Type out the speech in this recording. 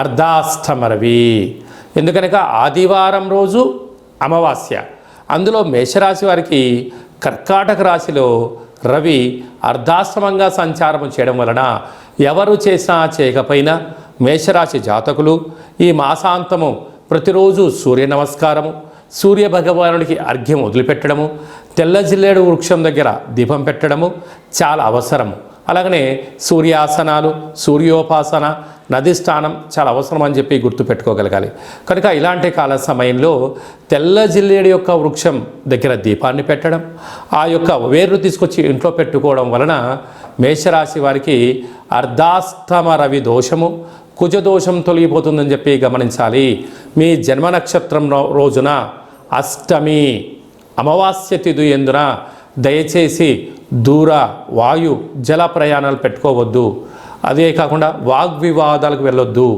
అర్ధాష్టమ రవి. ఎందుకనక ఆదివారం రోజు అమావాస్య, అందులో మేషరాశి వారికి కర్కాటక రాశిలో రవి అర్ధాష్టమంగా సంచారం చేయడం వలన ఎవరు చేసినా చేయకపోయినా మేషరాశి జాతకులు ఈ మాసాంతము ప్రతిరోజు సూర్య నమస్కారము, సూర్య భగవానుడికి అర్ఘ్యం వదిలిపెట్టడము, తెల్ల జిల్లేడు వృక్షం దగ్గర దీపం పెట్టడము చాలా అవసరము. అలాగనే సూర్యాసనాలు, సూర్యోపాసన, నది స్నానం చాలా అవసరం అని చెప్పి గుర్తుపెట్టుకోగలగాలి. కనుక ఇలాంటి కాల సమయంలో తెల్ల జిల్లేడు యొక్క వృక్షం దగ్గర దీపాన్ని పెట్టడం, ఆ యొక్క వేర్లు తీసుకొచ్చి ఇంట్లో పెట్టుకోవడం వలన మేషరాశి వారికి అర్ధాష్టమ రవి దోషము, కుజదోషం తొలగిపోతుందని చెప్పి గమనించాలి. మీ జన్మ నక్షత్రం రోజున అష్టమి అమావాస్య తిథి ఎందున దయచేసి దూర వాయు జల ప్రయాణాలు పెట్టుకోవద్దు. అదే కాకుండా వాగ్వివాదాలకు వెళ్ళొద్దు.